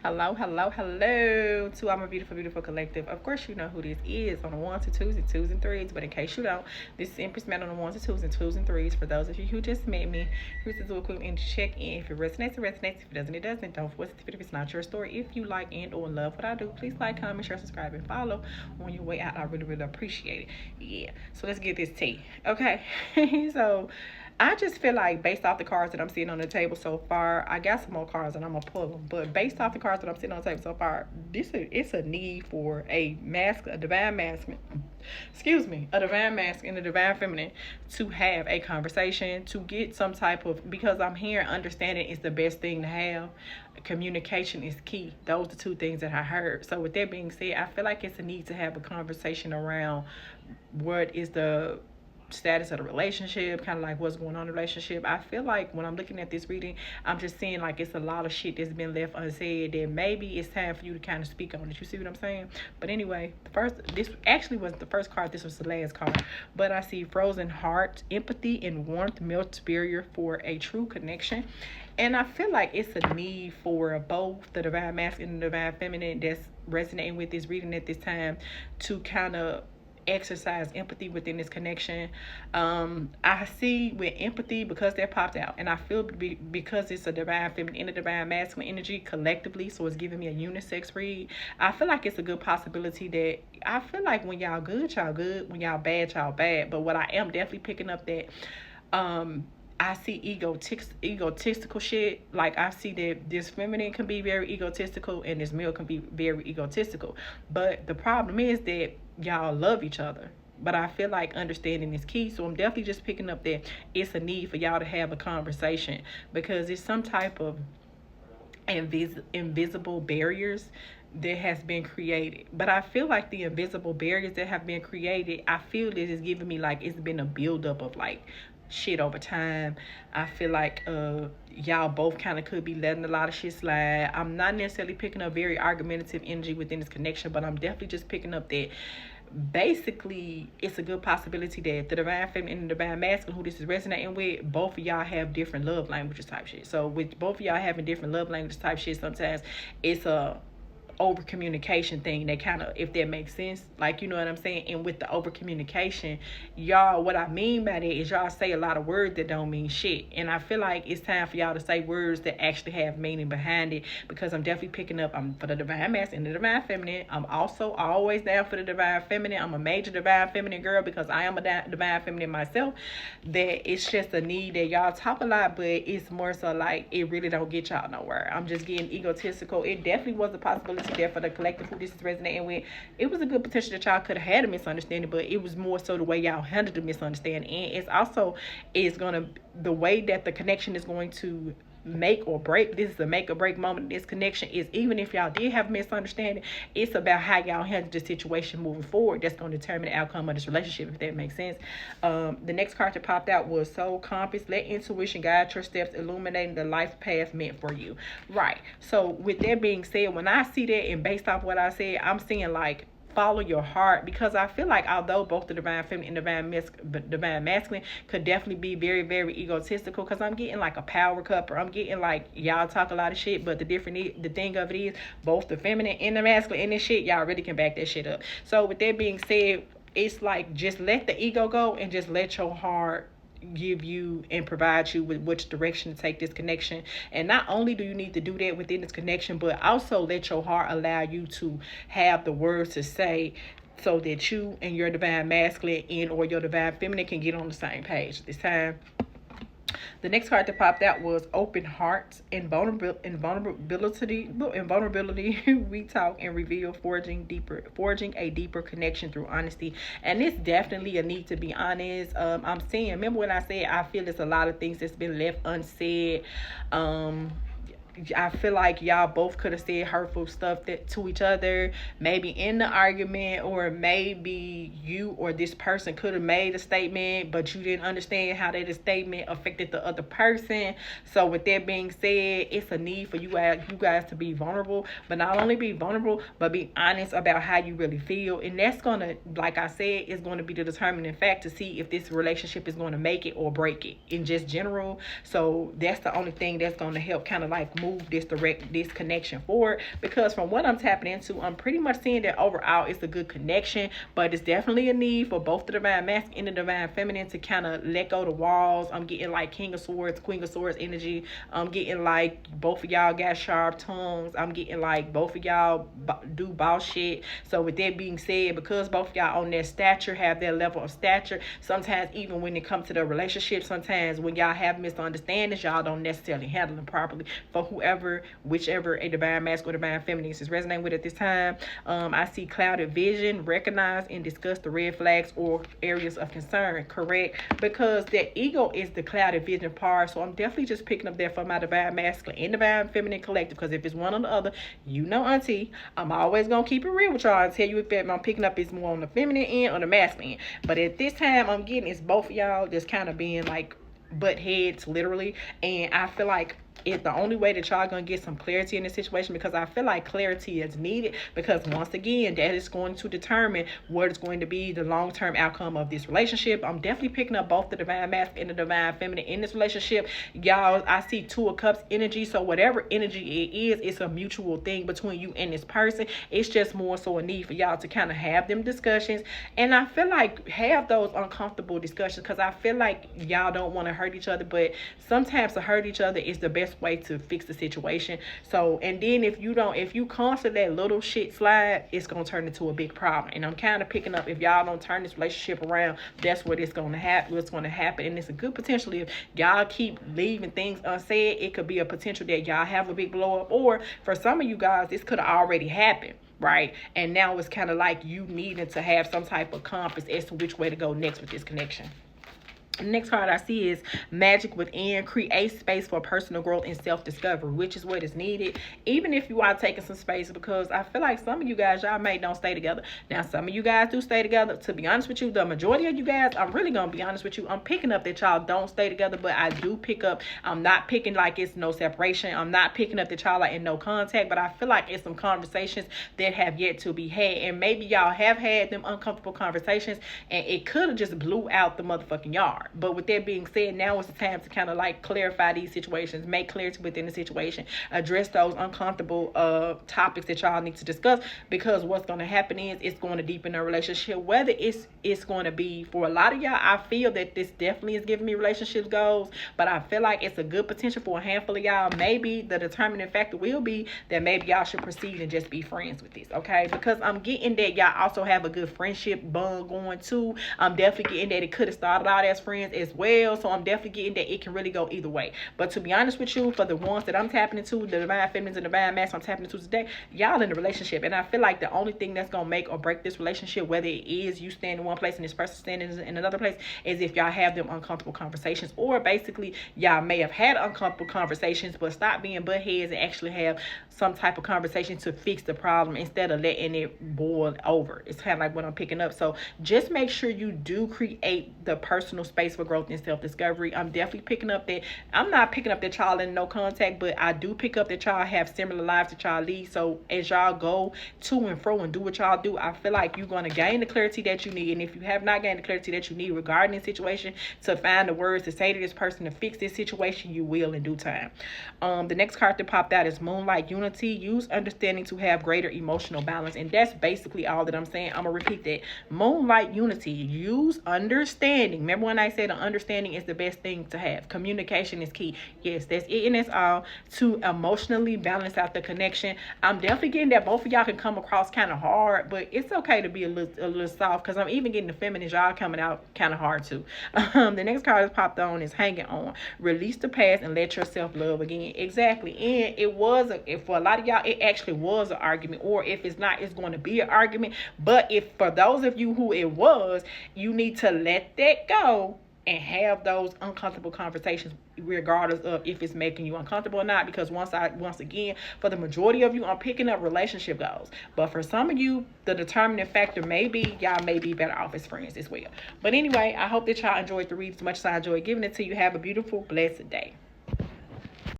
Hello to all my beautiful collective. Of course, you know who this is on the ones and twos and twos and threes. But in case you don't, this is Empress Man on the ones and twos and threes. For those of you who just met me, here's this little quick and check in. If it resonates, it resonates. If it doesn't, it doesn't. Don't force it if it's not your story. If you like and or love what I do, please like, comment, share, subscribe, and follow on your way out. I really appreciate it. Yeah. So let's get this tea. Okay. So I just feel like based off the cards that I'm seeing on the table so far, I got some more cards and I'm gonna pull them. But based off the cards that I'm seeing on the table so far, it's a need for a divine masculine, a divine masculine and a divine feminine to have a conversation, to get some type of, because I'm hearing understanding is the best thing to have. Communication is key. Those are the two things that I heard. So with that being said, I feel like it's a need to have a conversation around what is the status of the relationship, kind of like what's going on in the relationship. I feel like when I'm looking at this reading, I'm just seeing like it's a lot of shit that's been left unsaid that maybe it's time for you to kind of speak on it. You see what I'm saying? But anyway, this actually wasn't the first card, this was the last card. But I see frozen heart, empathy and warmth melts barrier for a true connection. And I feel like it's a need for both the divine masculine and the divine feminine that's resonating with this reading at this time to kind of exercise empathy within this connection. I see with empathy, because that popped out, and I feel because it's a divine feminine and a divine masculine energy collectively, so it's giving me a unisex read. I feel like it's a good possibility that I feel like when y'all good, when y'all bad. But what I am definitely picking up that I see egotistical shit. Like I see that this feminine can be very egotistical and this male can be very egotistical. But the problem is that y'all love each other. But I feel like understanding is key. So I'm definitely just picking up that it's a need for y'all to have a conversation, because it's some type of invisible barriers that has been created. But I feel like the invisible barriers that have been created, I feel this is giving me like it's been a buildup of like shit over time. I feel like y'all both kind of could be letting a lot of shit slide. I'm not necessarily picking up very argumentative energy within this connection, but I'm definitely just picking up that basically it's a good possibility that the divine feminine and the divine masculine, who this is resonating with, both of y'all have different love languages type shit. So with both of y'all having different love languages type shit, sometimes it's a over communication thing that kind of, if that makes sense, like, you know what I'm saying. And with the over communication, y'all, what I mean by that is y'all say a lot of words that don't mean shit, and I feel like it's time for y'all to say words that actually have meaning behind it, because I'm definitely picking up, I'm for the divine masculine and the divine feminine. I'm also always down for the divine feminine. I'm a major divine feminine girl because I am a divine feminine myself. That it's just a need that y'all talk a lot, but it's more so like it really don't get y'all nowhere. I'm just getting egotistical. It definitely was a possibility there for the collective who this is resonating with. It was a good potential that y'all could have had a misunderstanding, but it was more so the way y'all handled the misunderstanding. And it's also the way that the connection is going to make or break. This is a make or break moment. This connection is, even if y'all did have a misunderstanding, it's about how y'all handle the situation moving forward. That's going to determine the outcome of this relationship, if that makes sense. The next card that popped out was Soul Compass. Let intuition guide your steps, illuminating the life path meant for you. Right. So with that being said, when I see that, and based off what I said, I'm seeing like follow your heart, because I feel like although both the divine feminine and divine masculine could definitely be very egotistical, because I'm getting like a power couple, I'm getting like y'all talk a lot of shit, but the thing of it is both the feminine and the masculine in this shit, y'all really can back that shit up. So with that being said, it's like just let the ego go and just let your heart give you and provide you with which direction to take this connection. And not only do you need to do that within this connection, but also let your heart allow you to have the words to say, so that you and your divine masculine and or your divine feminine can get on the same page this time. The next card that popped out was Open Hearts and Vulnerability. We talk and reveal, forging a deeper connection through honesty. And it's definitely a need to be honest. I'm saying, remember when I said I feel there's a lot of things that's been left unsaid. I feel like y'all both could have said hurtful stuff to each other, maybe in the argument, or maybe you or this person could have made a statement, but you didn't understand how that statement affected the other person. So with that being said, it's a need for you guys to be vulnerable, but not only be vulnerable, but be honest about how you really feel. And that's going to, like I said, is going to be the determining fact to see if this relationship is going to make it or break it in just general. So that's the only thing that's going to help kind of like move move this connection forward, because from what I'm tapping into, I'm pretty much seeing that overall it's a good connection, but it's definitely a need for both the divine masculine and the divine feminine to kind of let go the walls. I'm getting like King of Swords, Queen of Swords energy. I'm getting like both of y'all got sharp tongues. I'm getting like both of y'all do boss shit. So with that being said, because both of y'all on their stature, have their level of stature, sometimes even when it comes to the relationship, sometimes when y'all have misunderstandings, y'all don't necessarily handle them properly. For whichever a divine masculine or divine feminine is resonating with at this time, I see clouded vision. Recognize and discuss the red flags or areas of concern. Correct, because their ego is the clouded vision part. So I'm definitely just picking up there for my divine masculine and divine feminine collective, because if it's one or the other, you know, auntie, I'm always gonna keep it real with y'all and tell you if I'm picking up is more on the feminine end or the masculine end. But at this time, I'm getting it's both of y'all just kind of being like butt heads, literally. And I feel like it's the only way that y'all gonna get some clarity in this situation, because I feel like clarity is needed, because once again, that is going to determine what is going to be the long-term outcome of this relationship. I'm definitely picking up both the divine masculine and the divine feminine in this relationship. Y'all, I see Two of Cups energy. So whatever energy it is, it's a mutual thing between you and this person. It's just more so a need for y'all to kind of have them discussions. And I feel like have those uncomfortable discussions, because I feel like y'all don't want to hurt each other, but sometimes to hurt each other is the best way to fix the situation. So, and then if you constantly let little shit slide, it's gonna turn into a big problem. And I'm kind of picking up, if y'all don't turn this relationship around, that's what it's gonna happen. What's gonna happen, and it's a good potential if y'all keep leaving things unsaid. It could be a potential that y'all have a big blow up, or for some of you guys, this could have already happened. Right, and now it's kind of like you needing to have some type of compass as to which way to go next with this connection. The next card I see is Magic Within. Create space for personal growth and self-discovery, which is what is needed, even if you are taking some space, because I feel like some of you guys, y'all may don't stay together. Now, some of you guys do stay together. To be honest with you, the majority of you guys, I'm really going to be honest with you, I'm picking up that y'all don't stay together, but I do pick up, I'm not picking like it's no separation. I'm not picking up that y'all are in no contact, but I feel like it's some conversations that have yet to be had, and maybe y'all have had them uncomfortable conversations, and it could have just blew out the motherfucking yard. But with that being said, now is the time to kind of like clarify these situations, make clarity within the situation, address those uncomfortable topics that y'all need to discuss, because what's going to happen is it's going to deepen a relationship. Whether it's going to be for a lot of y'all, I feel that this definitely is giving me relationship goals, but I feel like it's a good potential for a handful of y'all. Maybe the determining factor will be that maybe y'all should proceed and just be friends with this, okay? Because I'm getting that y'all also have a good friendship bond going too. I'm definitely getting that it could have started out as friends as well, so I'm definitely getting that it can really go either way. But to be honest with you, for the ones that I'm tapping into, the divine feminines and divine masculine I'm tapping into today, y'all in the relationship, and I feel like the only thing that's gonna make or break this relationship, whether it is you stand in one place and this person standing in another place, is if y'all have them uncomfortable conversations, or basically y'all may have had uncomfortable conversations, but stop being butt heads and actually have some type of conversation to fix the problem instead of letting it boil over. It's kind of like what I'm picking up. So just make sure you do create the personal space for growth and self-discovery. I'm definitely picking up that I'm not picking up that y'all in no contact, but I do pick up that y'all have similar lives that y'all lead. So as y'all go to and fro and do what y'all do, I feel like you're going to gain the clarity that you need. And if you have not gained the clarity that you need regarding this situation, to find the words to say to this person to fix this situation, you will in due time. The next card that popped out is Moonlight Unity. Use understanding to have greater emotional balance. And that's basically all that I'm saying. I'm going to repeat that. Moonlight Unity. Use understanding. Remember when I said understanding is the best thing to have. Communication is key. Yes, that's it, and that's all. To emotionally balance out the connection. I'm definitely getting that both of y'all can come across kind of hard, but it's okay to be a little soft, because I'm even getting the feminine y'all coming out kind of hard too. The next card that's popped on is Hanging On. Release the past and let yourself love again. Exactly. And it was for a lot of y'all, it actually was an argument, or if it's not, it's going to be an argument. But if for those of you who it was, you need to let that go and have those uncomfortable conversations, regardless of if it's making you uncomfortable or not. Because once again, for the majority of you, I'm picking up relationship goals. But for some of you, the determining factor may be y'all may be better off as friends as well. But anyway, I hope that y'all enjoyed the read as much as I enjoyed giving it to you. Have a beautiful, blessed day.